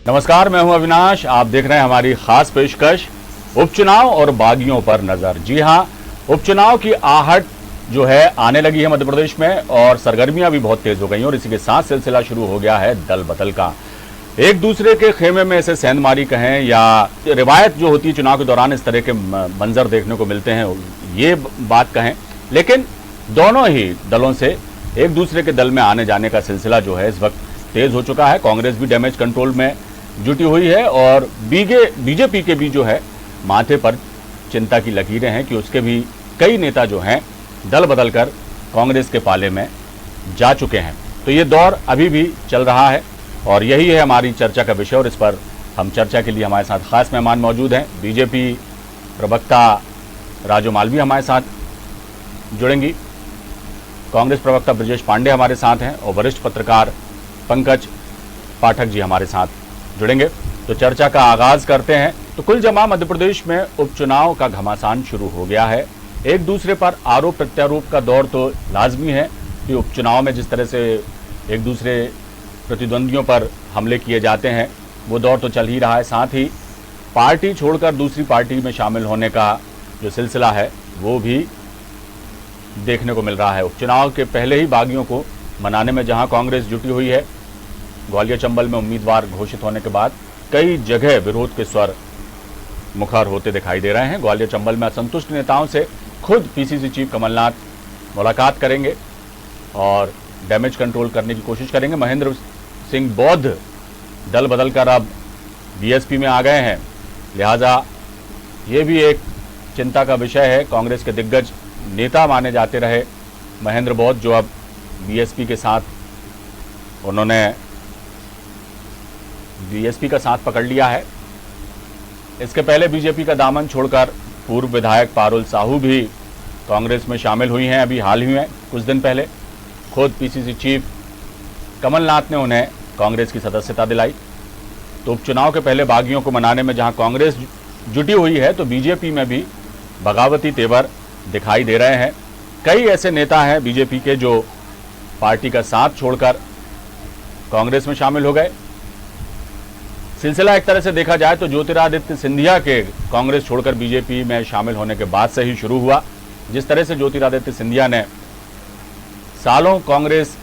नमस्कार, मैं हूं अविनाश। आप देख रहे हैं हमारी खास पेशकश उपचुनाव और बागियों पर नजर। जी हां, उपचुनाव की आहट जो है आने लगी है मध्य प्रदेश में और सरगर्मियां भी बहुत तेज हो गई हैं और इसी के साथ सिलसिला शुरू हो गया है दल बदल का। एक दूसरे के खेमे में ऐसे सेंधमारी कहें या रिवायत जो होती है चुनाव के दौरान इस तरह के मंजर देखने को मिलते हैं, ये बात कहें, लेकिन दोनों ही दलों से एक दूसरे के दल में आने जाने का सिलसिला जो है इस वक्त तेज हो चुका है। कांग्रेस भी डैमेज कंट्रोल में जुटी हुई है और बीजेपी के भी जो है माथे पर चिंता की लकीरें हैं कि उसके भी कई नेता जो हैं दल बदल कर कांग्रेस के पाले में जा चुके हैं। तो ये दौर अभी भी चल रहा है और यही है हमारी चर्चा का विषय। और इस पर हम चर्चा के लिए हमारे साथ खास मेहमान मौजूद हैं। बीजेपी प्रवक्ता राजू मालवी हमारे साथ जुड़ेंगी, कांग्रेस प्रवक्ता ब्रजेश पांडे हमारे साथ हैं और वरिष्ठ पत्रकार पंकज पाठक जी हमारे साथ जुड़ेंगे। तो चर्चा का आगाज करते हैं। तो कुल जमा मध्य प्रदेश में उपचुनाव का घमासान शुरू हो गया है। एक दूसरे पर आरोप प्रत्यारोप का दौर तो लाजमी है कि उपचुनाव में जिस तरह से एक दूसरे प्रतिद्वंदियों पर हमले किए जाते हैं वो दौर तो चल ही रहा है। साथ ही पार्टी छोड़कर दूसरी पार्टी में शामिल होने का जो सिलसिला है वो भी देखने को मिल रहा है। उपचुनाव के पहले ही बागियों को मनाने में जहां कांग्रेस जुटी हुई है, ग्वालियर चंबल में उम्मीदवार घोषित होने के बाद कई जगह विरोध के स्वर मुखर होते दिखाई दे रहे हैं। ग्वालियर चंबल में असंतुष्ट नेताओं से खुद पीसीसी चीफ कमलनाथ मुलाकात करेंगे और डैमेज कंट्रोल करने की कोशिश करेंगे। महेंद्र सिंह बौद्ध दल बदल कर अब बीएसपी में आ गए हैं, लिहाजा ये भी एक चिंता का विषय है। कांग्रेस के दिग्गज नेता माने जाते रहे महेंद्र बौद्ध, जो अब बीएसपी के साथ उन्होंने बीएसपी का साथ पकड़ लिया है। इसके पहले बीजेपी का दामन छोड़कर पूर्व विधायक पारुल साहू भी कांग्रेस में शामिल हुई हैं। अभी हाल ही में कुछ दिन पहले खुद पीसीसी चीफ कमलनाथ ने उन्हें कांग्रेस की सदस्यता दिलाई। तो उपचुनाव के पहले बागियों को मनाने में जहां कांग्रेस जुटी हुई है तो बीजेपी में भी बगावती तेवर दिखाई दे रहे हैं। कई ऐसे नेता हैं बीजेपी के जो पार्टी का साथ छोड़कर कांग्रेस में शामिल हो गए। सिलसिला एक तरह से देखा जाए तो ज्योतिरादित्य सिंधिया के कांग्रेस छोड़कर बीजेपी में शामिल होने के बाद से ही शुरू हुआ। जिस तरह से ज्योतिरादित्य सिंधिया ने सालों कांग्रेस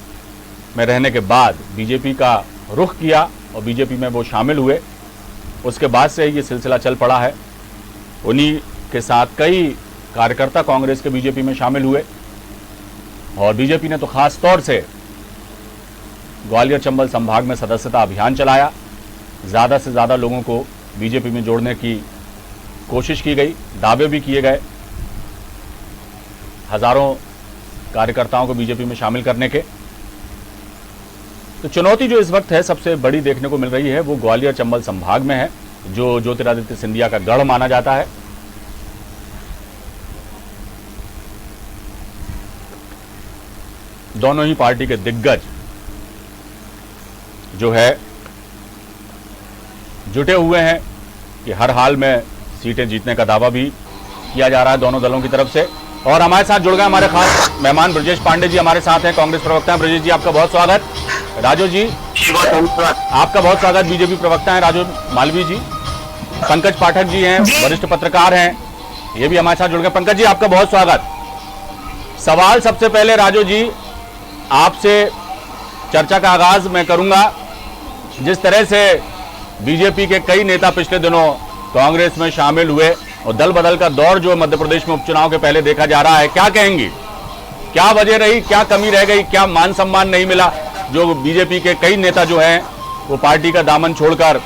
में रहने के बाद बीजेपी का रुख किया और बीजेपी में वो शामिल हुए, उसके बाद से ये सिलसिला चल पड़ा है। उन्हीं के साथ कई कार्यकर्ता कांग्रेस के बीजेपी में शामिल हुए और बीजेपी ने तो खास तौर से ग्वालियर चंबल संभाग में सदस्यता अभियान चलाया। ज़्यादा से ज़्यादा लोगों को बीजेपी में जोड़ने की कोशिश की गई, दावे भी किए गए हजारों कार्यकर्ताओं को बीजेपी में शामिल करने के। तो चुनौती जो इस वक्त है सबसे बड़ी देखने को मिल रही है वो ग्वालियर चंबल संभाग में है, जो ज्योतिरादित्य सिंधिया का गढ़ माना जाता है। दोनों ही पार्टी के दिग्गज जो है जुटे हुए हैं कि हर हाल में सीटें जीतने का दावा भी किया जा रहा है दोनों दलों की तरफ से। और हमारे साथ जुड़ गए हमारे खास मेहमान ब्रजेश पांडे जी हमारे साथ हैं, कांग्रेस प्रवक्ता हैं। ब्रजेश जी आपका बहुत स्वागत। राजू जी आपका बहुत स्वागत, बीजेपी प्रवक्ता हैं राजू मालवी जी। पंकज पाठक जी हैं, वरिष्ठ पत्रकार हैं, ये भी हमारे साथ जुड़ गए। पंकज जी आपका बहुत स्वागत। सवाल सबसे पहले राजू जी आपसे चर्चा का आगाज मैं करूंगा। जिस तरह से बीजेपी के कई नेता पिछले दिनों कांग्रेस में शामिल हुए और दल बदल का दौर जो मध्य प्रदेश में उपचुनाव के पहले देखा जा रहा है, क्या कहेंगी? क्या वजह रही, क्या कमी रह गई, क्या मान सम्मान नहीं मिला जो बीजेपी के कई नेता जो हैं वो पार्टी का दामन छोड़कर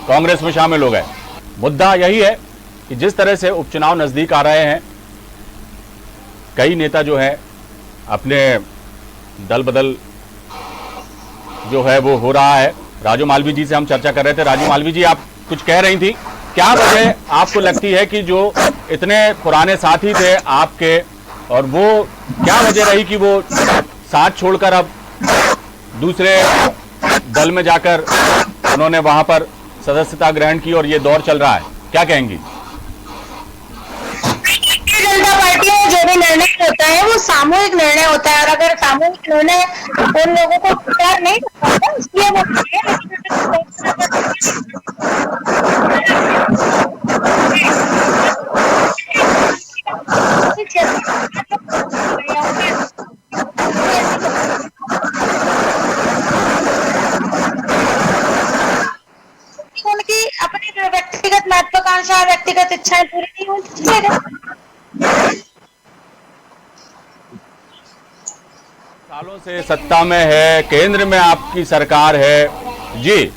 कांग्रेस में शामिल हो गए? मुद्दा यही है कि जिस तरह से उपचुनाव नजदीक आ रहे हैं, कई नेता जो है अपने दल बदल जो है वो हो रहा है। राजू मालवी जी से हम चर्चा कर रहे थे। राजू मालवी जी आप कुछ कह रही थी, क्या वजह आपको लगती है कि जो इतने पुराने साथी थे आपके और वो क्या वजह रही कि वो साथ छोड़कर अब दूसरे दल में जाकर उन्होंने वहां पर सदस्यता ग्रहण की और ये दौर चल रहा है, क्या कहेंगी? जनता पार्टी में जो भी निर्णय होता है वो सामूहिक निर्णय होता है और अगर सामूहिक निर्णय उन लोगों को स्वीकार नहीं करता इसलिए वो महत्वाकांक्षा व्यक्तिगत इच्छाएं पूरी नहीं होती चलेगा। सालों से सत्ता में है, केंद्र में आपकी सरकार है जी,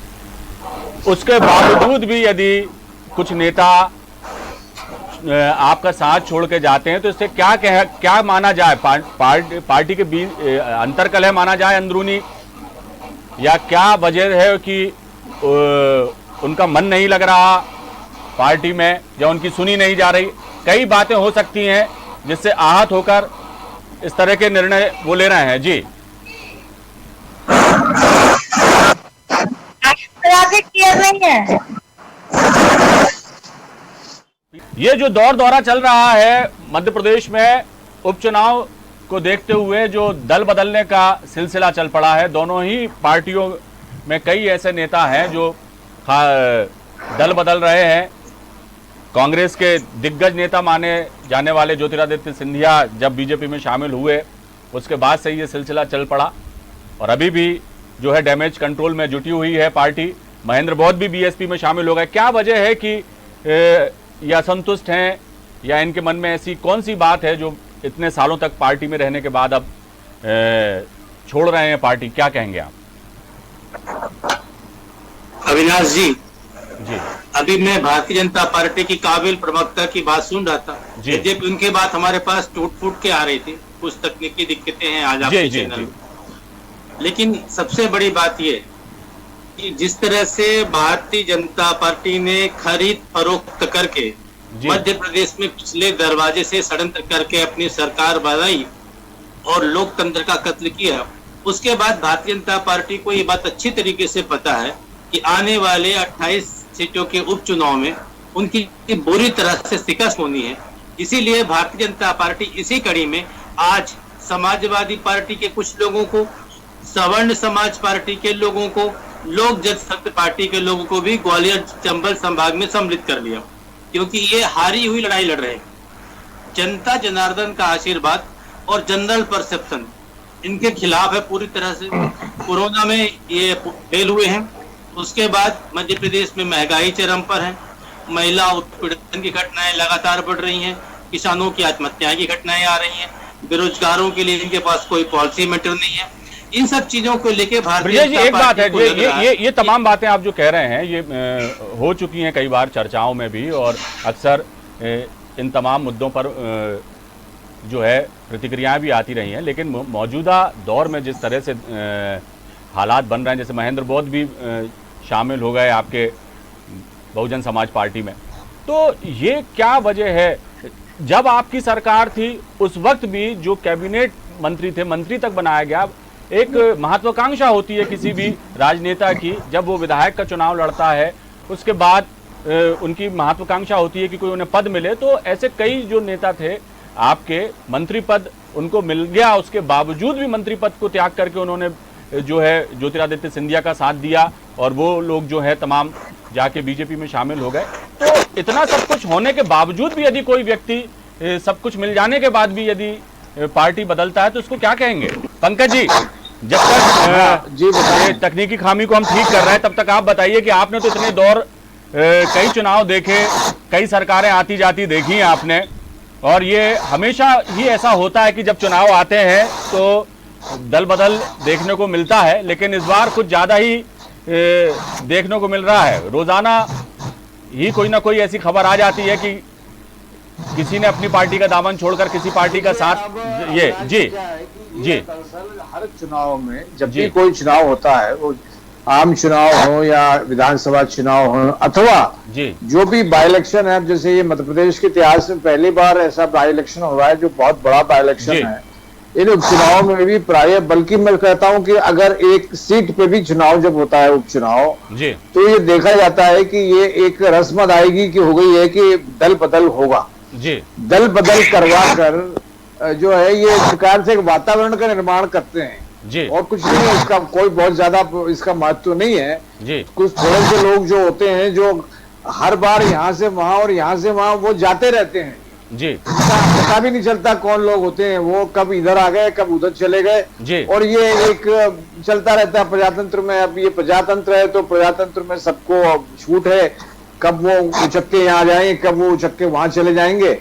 उसके बावजूद भी यदि कुछ नेता आपका साथ छोड़ के जाते हैं तो इससे क्या माना जाए? पार्टी के बीच अंतर्कलह माना जाए अंदरूनी, या क्या वजह है कि उनका मन नहीं लग रहा पार्टी में, या उनकी सुनी नहीं जा रही? कई बातें हो सकती हैं जिससे आहत होकर इस तरह के निर्णय वो ले रहे हैं जी। क्लियर नहीं है। ये जो दौरा चल रहा है मध्य प्रदेश में उपचुनाव को देखते हुए, जो दल बदलने का सिलसिला चल पड़ा है, दोनों ही पार्टियों में कई ऐसे नेता हैं जो दल बदल रहे हैं। कांग्रेस के दिग्गज नेता माने जाने वाले ज्योतिरादित्य सिंधिया जब बीजेपी में शामिल हुए उसके बाद से ये सिलसिला चल पड़ा, और अभी भी जो है डैमेज कंट्रोल में जुटी हुई है पार्टी। महेंद्र बौद्ध भी बीएसपी में शामिल हो गए। क्या वजह है कि ये असंतुष्ट हैं, या इनके मन में ऐसी कौन सी बात है जो इतने सालों तक पार्टी में रहने के बाद अब छोड़ रहे हैं पार्टी? क्या कहेंगे आप? अविनाश जी, जी अभी मैं भारतीय जनता पार्टी की काबिल प्रवक्ता की बात सुन रहा था। जब उनके बात हमारे पास टूट फूट के आ रही थी, कुछ तकनीकी दिक्कतें हैं आज आपके चैनल में, लेकिन सबसे बड़ी बात यह कि जिस तरह से भारतीय जनता पार्टी ने खरीद फरोख्त करके मध्य प्रदेश में पिछले दरवाजे से षड्यंत्र करके अपनी सरकार बनाई और लोकतंत्र का कत्ल किया, उसके बाद भारतीय जनता पार्टी को ये बात अच्छी तरीके से पता है कि आने वाले 28 सीटों के उपचुनाव में उनकी बुरी तरह से शिकस्त होनी है। इसीलिए भारतीय जनता पार्टी इसी कड़ी में आज समाजवादी पार्टी के कुछ लोगों को, सवर्ण समाज पार्टी के लोगों को, लोक जनशक्ति पार्टी के लोगों को भी ग्वालियर चंबल संभाग में सम्मिलित कर लिया, क्योंकि ये हारी हुई लड़ाई लड़ रहे हैं। जनता जनार्दन का आशीर्वाद और जनरल परसेप्शन इनके खिलाफ है पूरी तरह से। कोरोना में ये फेल हुए हैं, उसके बाद मध्य प्रदेश में महंगाई चरम पर है, महिला उत्पीड़न की घटनाएं लगातार बढ़ रही हैं, किसानों की आत्महत्या की घटनाएं आ रही हैं, बेरोजगारों के लिए इनके पास कोई पॉलिसी मैटर नहीं है। इन सब चीजों को लेके भारतीय जनता एक बात है, ये कि तमाम बातें आप जो कह रहे हैं ये हो चुकी हैं कई बार चर्चाओं में भी, और अक्सर इन तमाम मुद्दों पर जो है प्रतिक्रियाएं भी आती रही हैं, लेकिन मौजूदा दौर में जिस तरह से हालात बन रहे हैं, जैसे महेंद्र बौद्ध भी शामिल हो गए आपके बहुजन समाज पार्टी में, तो ये क्या वजह है? जब आपकी सरकार थी उस वक्त भी जो कैबिनेट मंत्री थे, मंत्री तक बनाया गया। एक महत्वाकांक्षा होती है किसी भी राजनेता की, जब वो विधायक का चुनाव लड़ता है उसके बाद उनकी महत्वाकांक्षा होती है कि कोई उन्हें पद मिले। तो ऐसे कई जो नेता थे आपके, मंत्री पद उनको मिल गया, उसके बावजूद भी मंत्री पद को त्याग करके उन्होंने जो है ज्योतिरादित्य सिंधिया का साथ दिया, और वो लोग जो है तमाम जाके बीजेपी में शामिल हो गए। तो इतना सब कुछ होने के बावजूद भी यदि कोई व्यक्ति सब कुछ मिल जाने के बाद भी यदि पार्टी बदलता है तो उसको क्या कहेंगे? पंकज जी, जब तक तकनीकी खामी को हम ठीक कर रहे हैं तब तक आप बताइए कि आपने तो इतने दौर कई चुनाव देखे, कई सरकारें आती जाती देखी हैं आपने, और ये हमेशा ही ऐसा होता है कि जब चुनाव आते हैं तो दल बदल देखने को मिलता है, लेकिन इस बार कुछ ज्यादा ही देखने को मिल रहा है। रोजाना ही कोई ना कोई ऐसी खबर आ जाती है कि किसी ने अपनी पार्टी का दामन छोड़कर किसी पार्टी का साथ। ये जी हर चुनाव में जब भी कोई चुनाव होता है, वो आम चुनाव हो या विधानसभा चुनाव हो अथवा जो भी बाई इलेक्शन है, जैसे ये मध्य प्रदेश के इतिहास में पहली बार ऐसा बाई इलेक्शन हो रहा है जो बहुत बड़ा बाई इलेक्शन है। इन उपचुनाव में भी प्राय, बल्कि मैं कहता हूं कि अगर एक सीट पे भी चुनाव जब होता है उपचुनाव, तो ये देखा जाता है कि ये एक रस्म अदायगी की हो गई है कि दल बदल होगा। दल बदल करवा कर जो है ये एक प्रकार से एक वातावरण का निर्माण करते हैं, और कुछ नहीं है इसका, कोई बहुत ज्यादा इसका महत्व नहीं है। कुछ थोड़े से लोग जो होते हैं जो हर बार यहाँ से वहां और यहाँ से वहां वो जाते रहते हैं, पता भी नहीं चलता कौन लोग होते हैं, वो कब इधर आ गए कब उधर चले गए, और ये एक चलता रहता है प्रजातंत्र में। अब ये प्रजातंत्र है तो प्रजातंत्र में सबको छूट है कब वो उचक के यहाँ जाएंगे, कब वो उचक के वहां चले जाएंगे,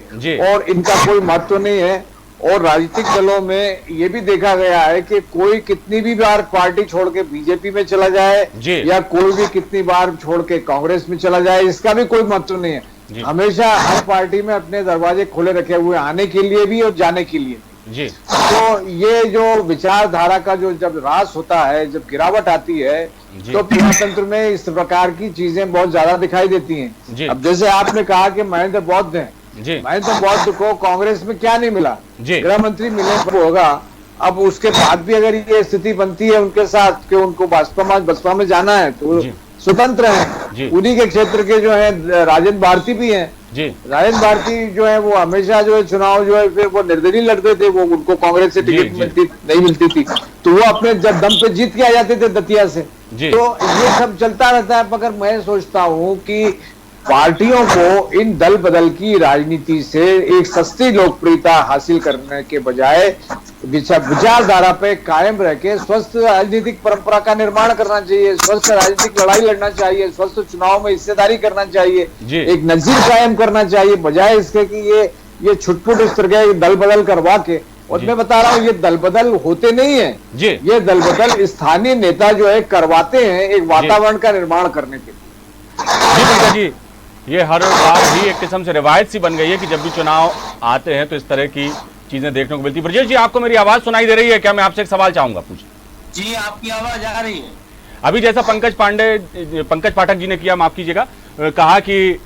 और इनका कोई महत्व नहीं है। और राजनीतिक दलों में ये भी देखा गया है कि कोई कितनी भी बार पार्टी छोड़ के बीजेपी में चला जाए या कोई भी कितनी बार छोड़ के कांग्रेस में चला जाए, इसका भी कोई महत्व नहीं है। हमेशा हर पार्टी में अपने दरवाजे खुले रखे हुए, आने के लिए भी और जाने के लिए भी। तो ये जो विचारधारा का जो जब ह्रास होता है, जब गिरावट आती है, तो प्रजातंत्र में इस प्रकार की चीजें बहुत ज्यादा दिखाई देती हैं। अब जैसे आपने कहा कि महेंद्र बौद्ध हैं, महेंद्र बौद्ध को कांग्रेस में क्या नहीं मिला, गृह मंत्री मिले होगा। अब उसके बाद भी अगर ये स्थिति बनती है उनके साथ कि उनको बसपा में जाना है, तो स्वतंत्र हैं। उन्हीं के क्षेत्र के जो है राजेंद्र भारती भी हैं। राजेंद्र भारती जो है वो हमेशा जो है चुनाव जो है फिर वो निर्दलीय लड़ते थे, वो उनको कांग्रेस से टिकट नहीं मिलती थी, तो वो अपने जब दम पे जीत के आ जाते थे दतिया से। तो ये सब चलता रहता है। मगर मैं सोचता हूँ कि पार्टियों को इन दल बदल की राजनीति से एक सस्ती लोकप्रियता हासिल करने के बजाय विचारधारा पे कायम रह के स्वस्थ राजनीतिक परंपरा का निर्माण करना चाहिए, स्वस्थ राजनीतिक लड़ाई लड़ना चाहिए, स्वस्थ चुनाव में हिस्सेदारी करना चाहिए, एक नजीर कायम करना चाहिए, बजाय इसके कि ये छुटपुट इस तरह के दल बदल करवा के। और मैं बता रहा हूँ ये दल बदल होते नहीं है, ये दल बदल स्थानीय नेता जो है करवाते हैं एक वातावरण का निर्माण करने के लिए। जी, ये हर बार ही एक किस्म से रिवायत सी बन गई है कि जब भी चुनाव आते हैं तो इस तरह की चीजें देखने को मिलती है। ब्रजेश जी, आपको मेरी आवाज सुनाई दे रही है क्या? मैं आपसे एक सवाल चाहूंगा पूछ। जी, आपकी आवाज आ रही है। अभी जैसा पंकज पाठक जी ने किया, माफ कीजिएगा, कहा कि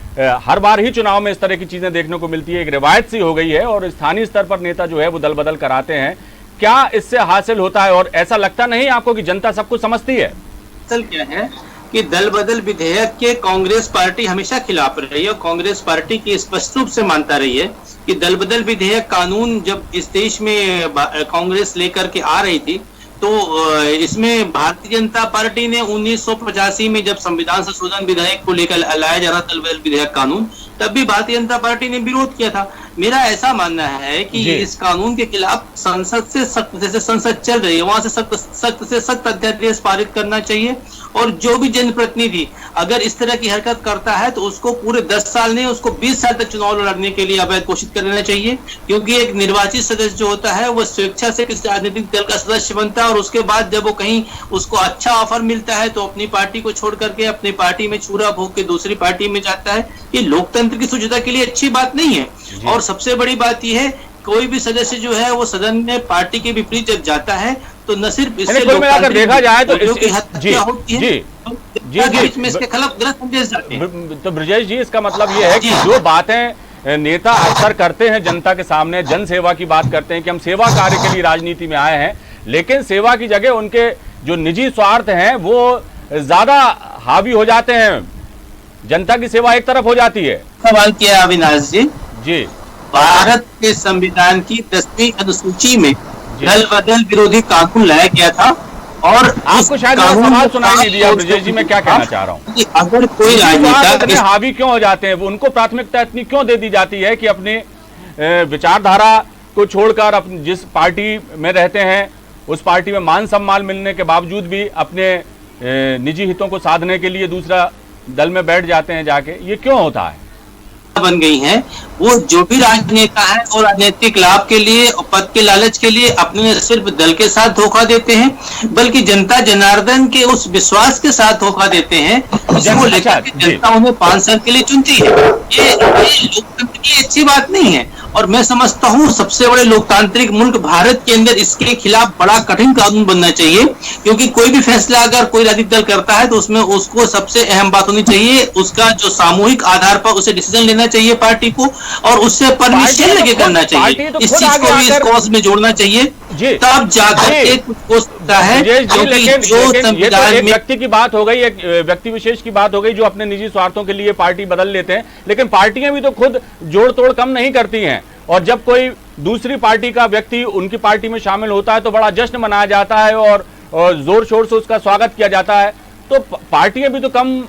हर बार ही चुनाव में इस तरह की चीजें देखने को मिलती है, एक रिवायत सी हो गई है और स्थानीय स्तर पर नेता जो है वो दल बदल कराते हैं। क्या इससे हासिल होता है और ऐसा लगता नहीं आपको कि जनता सब कुछ समझती है? असल क्या है कि दल बदल विधेयक के कांग्रेस पार्टी हमेशा खिलाफ रही है और कांग्रेस पार्टी की स्पष्ट रूप से मानता रही है कि दल बदल विधेयक कानून जब इस देश में कांग्रेस लेकर के आ रही थी तो इसमें भारतीय जनता पार्टी ने 1985 में जब संविधान संशोधन विधेयक को लेकर लाया जा रहा दल बदल विधेयक कानून, तब भी भारतीय जनता पार्टी ने विरोध किया था। मेरा ऐसा मानना है कि इस कानून के खिलाफ संसद से सख्त, जैसे संसद चल रही है वहां से सख्त से सख्त अध्यादेश पारित करना चाहिए और जो भी जनप्रतिनिधि अगर इस तरह की हरकत करता है तो उसको पूरे 10 साल नहीं, उसको 20 साल तक चुनाव लड़ने के लिए अवैध घोषित कर लेना चाहिए। क्योंकि एक निर्वाचित सदस्य जो होता है वो स्वेच्छा से किसी राजनीतिक दल का सदस्य बनता है और उसके बाद जब वो कहीं उसको अच्छा ऑफर मिलता है तो अपनी पार्टी को छोड़ करके अपनी पार्टी में छुरा भोग के दूसरी पार्टी में जाता है। ये लोकतंत्र की शुद्धता के लिए अच्छी बात नहीं है। और सबसे बड़ी बात यह है कोई भी सदस्य जो है वो सदन में पार्टी के विपरीत जब जाता है तो न सिर्फ इससे देखा जाए तो हत्या होती है, बीच में इसके खिलाफ गलत संदेश जाते हैं। तो ब्रजेश जी, इसका मतलब ये है कि जो बातें नेता अक्सर करते हैं जनता के सामने, जन सेवा की बात करते हैं कि हम सेवा कार्य के लिए राजनीति में आए हैं, लेकिन सेवा की जगह उनके जो निजी स्वार्थ हैं वो ज्यादा हावी हो जाते हैं, जनता की सेवा एक तरफ हो जाती है। सवाल किया अविनाश जी, भारत के संविधान की 10वीं अनुसूची में दल बदल विरोधी कानून लाया गया था और आपको शायद सवाल सुनाई नहीं दिया ब्रजेश जी, मैं क्या कहना चाह रहा हूँ, अगर कोई राजनेता हावी क्यों हो जाते हैं, वो उनको प्राथमिकता इतनी क्यों दे दी जाती है कि अपने विचारधारा को छोड़कर अपनी जिस पार्टी में रहते हैं उस पार्टी में मान सम्मान मिलने के बावजूद भी अपने निजी हितों को साधने के लिए दूसरा दल में बैठ जाते हैं जाके, ये क्यों होता है? बन गई हैं वो जो भी राजनेता है और राजनीतिक लाभ के लिए और पद के लालच के लिए अपने सिर्फ दल के साथ धोखा देते हैं बल्कि जनता जनार्दन के उस विश्वास के साथ धोखा देते हैं जिसको लेकर जनता उन्हें 5 साल के लिए चुनती है। ये लोकतंत्र के लिए अच्छी बात नहीं है और मैं समझता हूँ सबसे बड़े लोकतांत्रिक मुल्क भारत के अंदर इसके खिलाफ बड़ा कठिन कानून बनना चाहिए क्योंकि कोई भी फैसला अगर कोई राजनीतिक दल करता है तो उसमें उसको सबसे अहम बात होनी चाहिए उसका जो सामूहिक आधार पर उसे डिसीजन लेना चाहिए पार्टी को और उससे परमिशन लेके करना चाहिए। इस चीज को भी इस कॉज में जोड़ना चाहिए तब जाकर के कुछ हो सकता है। एक व्यक्ति की बात हो गई, एक व्यक्ति विशेष की बात हो गई जो अपने निजी स्वार्थों के लिए पार्टी बदल लेते हैं, लेकिन पार्टियां भी तो खुद जोड़ तोड़ कम नहीं करती हैं और जब कोई दूसरी पार्टी का व्यक्ति उनकी पार्टी में शामिल होता है तो बड़ा जश्न मनाया जाता है और जोर शोर से उसका स्वागत किया जाता है। तो पार्टियां भी तो कम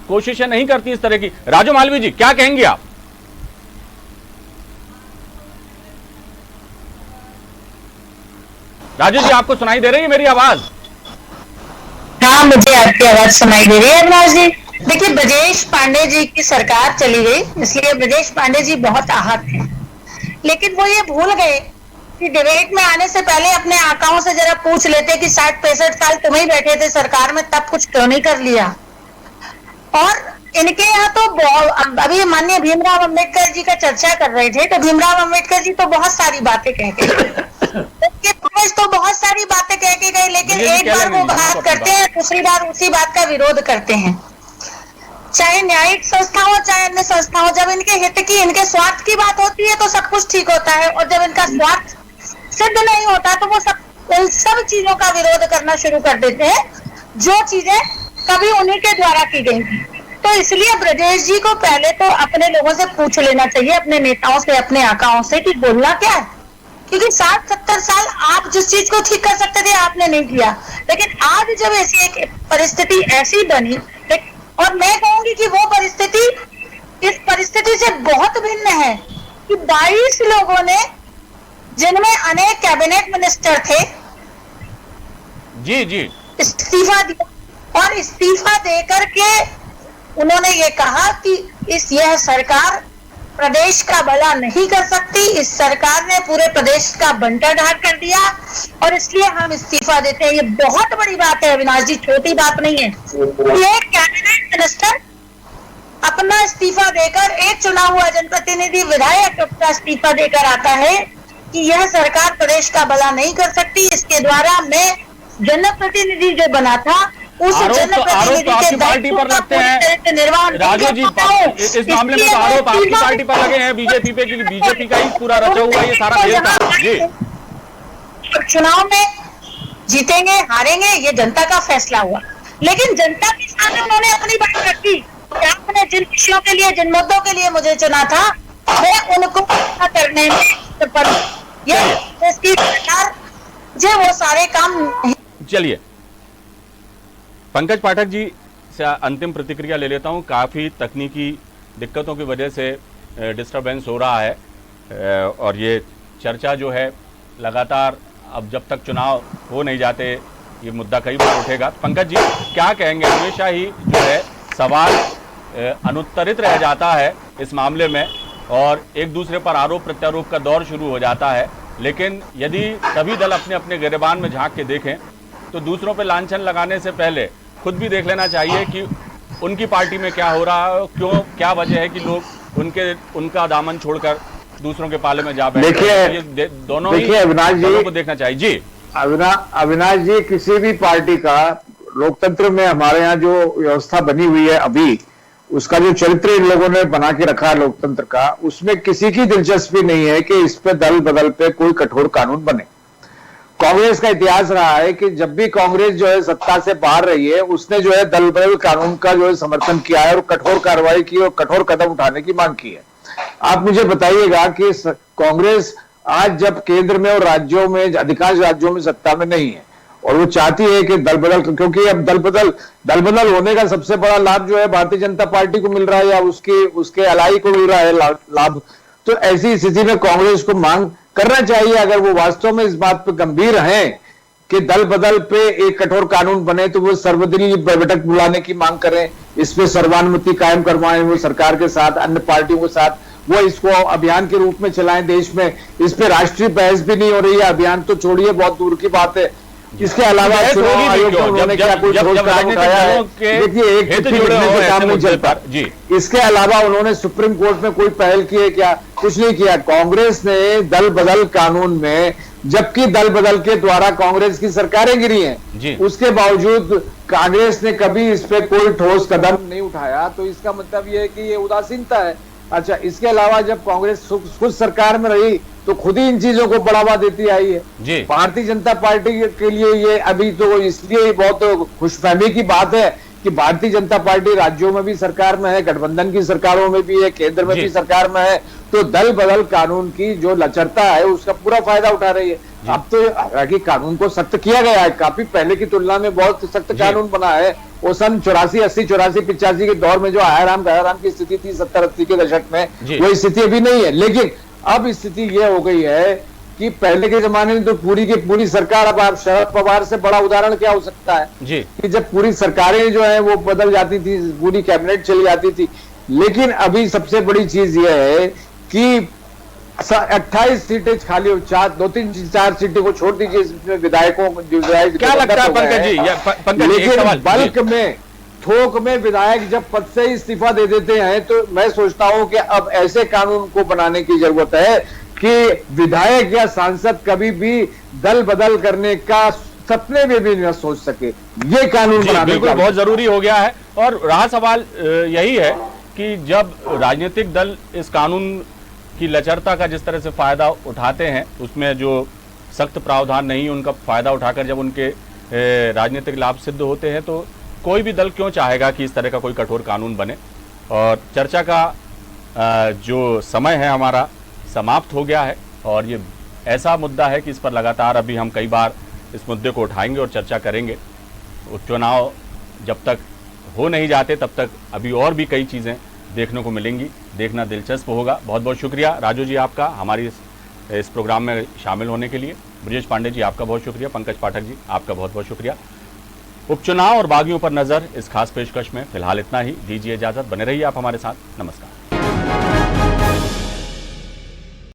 कोशिशें नहीं करती इस तरह की। राजू मालवीय जी, क्या कहेंगे आप? राजू जी, आपको सुनाई दे रही है मेरी आवाज? हाँ, मुझे आपकी आवाज सुनाई दे रही है अविनाश जी। देखिए, ब्रजेश पांडे जी की सरकार चली गई, इसलिए ब्रजेश पांडे जी बहुत आहत हैं। लेकिन वो ये भूल गए कि डिबेट में आने से पहले अपने आकाओं से जरा पूछ लेते कि 60-65 साल तुम ही बैठे थे सरकार में, तब कुछ क्यों नहीं कर लिया। और इनके यहाँ तो अभी माननीय भीमराव अंबेडकर जी का चर्चा कर रहे थे, तो भीमराव अंबेडकर जी तो बहुत सारी बातें कह के तो बहुत सारी बातें कह के गए, लेकिन एक बार वो बात करते हैं, दूसरी बार उसी बात का विरोध करते हैं। चाहे न्यायिक संस्था हो चाहे अन्य संस्था हो, जब इनके हित की, इनके स्वार्थ की बात होती है तो सब कुछ ठीक होता है, और जब इनका स्वार्थ सिद्ध नहीं होता तो वो सब चीजों का विरोध करना शुरू कर देते हैं जो चीजें कभी उन्हीं के द्वारा की गई थी। तो इसलिए ब्रजेश जी को पहले तो अपने लोगों से पूछ लेना चाहिए, अपने नेताओं से, अपने आकाओं से, कि बोलना क्या है। क्योंकि 60-70 साल आप जिस चीज को ठीक कर सकते थे आपने नहीं किया, लेकिन आज जब ऐसी एक परिस्थिति ऐसी बनी, और मैं कहूंगी कि वो परिस्थिति इस परिस्थिति से बहुत भिन्न है कि 22 लोगों ने, जिनमें अनेक कैबिनेट मिनिस्टर थे, जी इस्तीफा दिया, और इस्तीफा देकर के उन्होंने ये कहा कि यह सरकार प्रदेश का भला नहीं कर सकती, इस सरकार ने पूरे प्रदेश का बंटाढार कर दिया और इसलिए हम इस्तीफा देते हैं। ये बहुत बड़ी बात है अविनाश जी, छोटी बात नहीं है। ये कैबिनेट मिनिस्टर अपना इस्तीफा देकर, एक चुना हुआ जनप्रतिनिधि विधायक अपना इस्तीफा देकर आता है कि यह सरकार प्रदेश का भला नहीं कर सकती, इसके द्वारा मैं जनप्रतिनिधि जो बना था उस जनप्रतिनिधि तो आपकी पार्टी पर लगते हैं निर्वाह। राजू जी, इस मामले में तो आरोप आपकी पार्टी पर लगे हैं, बीजेपी पे, क्योंकि बीजेपी का ही पूरा रचा हुआ ये सारा खेल था। जी, चुनाव में जीतेंगे हारेंगे ये जनता का फैसला हुआ, लेकिन जनता के साथ उन्होंने अपनी बात रखी। आपने जिन विषयों के लिए, जिन मुद्दों के लिए मुझे चुना था, मैं उनको करने में इसकी सरकार जो वो सारे काम। चलिए, पंकज पाठक जी से अंतिम प्रतिक्रिया ले लेता हूं। काफ़ी तकनीकी दिक्कतों की वजह से डिस्टरबेंस हो रहा है और ये चर्चा जो है लगातार, अब जब तक चुनाव हो नहीं जाते ये मुद्दा कई बार उठेगा। पंकज जी क्या कहेंगे? हमेशा ही जो है सवाल अनुत्तरित रह जाता है इस मामले में और एक दूसरे पर आरोप प्रत्यारोप का दौर शुरू हो जाता है, लेकिन यदि सभी दल अपने अपने गिरेबान में झांक के देखें तो दूसरों पर लांछन लगाने से पहले खुद भी देख लेना चाहिए कि उनकी पार्टी में क्या हो रहा है, क्यों, क्या वजह है कि लोग उनका दामन छोड़कर दूसरों के पाले में जा बैठे। देखिए दोनों ही अविनाश जी को देखना चाहिए। जी अविनाश जी, किसी भी पार्टी का लोकतंत्र में हमारे यहाँ जो व्यवस्था बनी हुई है अभी, उसका जो चरित्र इन लोगों ने बना के रखा है लोकतंत्र का, उसमें किसी की दिलचस्पी नहीं है कि इस पे दल बदल पे कोई कठोर कानून बने। कांग्रेस का इतिहास रहा है कि जब भी कांग्रेस जो है सत्ता से बाहर रही है, उसने जो है दल बदल कानून का जो है समर्थन किया है और कठोर कार्रवाई की और कठोर कदम उठाने की मांग की है। आप मुझे बताइएगा कि कांग्रेस आज जब केंद्र में और राज्यों में, अधिकांश राज्यों में सत्ता में नहीं है और वो चाहती है कि दल बदल, क्योंकि अब दल बदल होने का सबसे बड़ा लाभ जो है भारतीय जनता पार्टी को मिल रहा है या उसके अलाई को मिल रहा है लाभ। तो ऐसी स्थिति में कांग्रेस को मांग करना चाहिए, अगर वो वास्तव में इस बात पर गंभीर हैं कि दल बदल पे एक कठोर कानून बने, तो वो सर्वदलीय बैठक बुलाने की मांग करें, इस पे सर्वानुमति कायम करवाएं वो सरकार के साथ, अन्य पार्टियों के साथ, वो इसको अभियान के रूप में चलाएं देश में। इस पे राष्ट्रीय बहस भी नहीं हो रही है, अभियान तो छोड़िए, बहुत दूर की बात है। इसके अलावा चुनाव आयोग ने उन्होंने क्या कोई ठोस कदम उठाया है? देखिए, एक चिट्ठी लिखने से काम नहीं चलता। इसके अलावा उन्होंने सुप्रीम कोर्ट में कोई पहल की है क्या? कुछ नहीं किया। कांग्रेस ने दल बदल कानून में, जबकि दल बदल के द्वारा कांग्रेस की सरकारें गिरी हैं, उसके बावजूद कांग्रेस ने कभी इस पे कोई ठोस कदम नहीं उठाया, तो इसका मतलब ये है कि ये उदासीनता है। अच्छा, इसके अलावा जब कांग्रेस खुद सरकार में रही तो खुद ही इन चीजों को बढ़ावा देती आई है। भारतीय जनता पार्टी के लिए ये अभी तो इसलिए बहुत खुशफहमी की बात है कि भारतीय जनता पार्टी राज्यों में भी सरकार में है, गठबंधन की सरकारों में भी है, केंद्र में भी सरकार में है, तो दल बदल कानून की जो लचरता है उसका पूरा फायदा उठा रही है। अब तो हालांकि कानून को सख्त किया गया है, काफी पहले की तुलना में बहुत सख्त कानून बना है। वो सन 84, 80, 84, 85 के दौर में जो आयाराम गयाराम की स्थिति थी 70-80 के दशक में, वो स्थिति अभी नहीं है। लेकिन अब स्थिति ये हो गई है कि पहले के जमाने में तो पूरी की पूरी सरकार, अब आप शरद पवार से बड़ा उदाहरण क्या हो सकता है जी, कि जब पूरी सरकारें जो है वो बदल जाती थी, पूरी कैबिनेट चली जाती थी। लेकिन अभी सबसे बड़ी चीज यह है कि 28 सीटें खाली हो, 2-3-4 सीटें को छोड़ दीजिए, इसमें विधायकों क्या लगता है पंकज जी, लेकिन बल्क में, थोक में विधायक जब पद से इस्तीफा दे देते हैं तो मैं सोचता हूं कि अब ऐसे कानून को बनाने की जरूरत है कि विधायक या सांसद कभी भी दल बदल करने का सपने में भी न सोच सके। ये कानून बनाने बिल्कुल बहुत जरूरी हो गया है। और रहा सवाल यही है कि जब राजनीतिक दल इस कानून की लचरता का जिस तरह से फायदा उठाते हैं, उसमें जो सख्त प्रावधान नहीं उनका फायदा उठाकर जब उनके राजनीतिक लाभ सिद्ध होते हैं, तो कोई भी दल क्यों चाहेगा कि इस तरह का कोई कठोर कानून बने। और चर्चा का जो समय है हमारा समाप्त हो गया है, और ये ऐसा मुद्दा है कि इस पर लगातार अभी हम कई बार इस मुद्दे को उठाएंगे और चर्चा करेंगे। उपचुनाव जब तक हो नहीं जाते तब तक अभी और भी कई चीज़ें देखने को मिलेंगी, देखना दिलचस्प होगा। बहुत बहुत शुक्रिया राजू जी आपका हमारी इस प्रोग्राम में शामिल होने के लिए। ब्रजेश पांडे जी आपका बहुत शुक्रिया। पंकज पाठक जी आपका बहुत बहुत शुक्रिया। उपचुनाव और बागियों पर नजर इस खास पेशकश में फिलहाल इतना ही। दीजिए इजाजत, बने रहिए आप हमारे साथ। नमस्कार।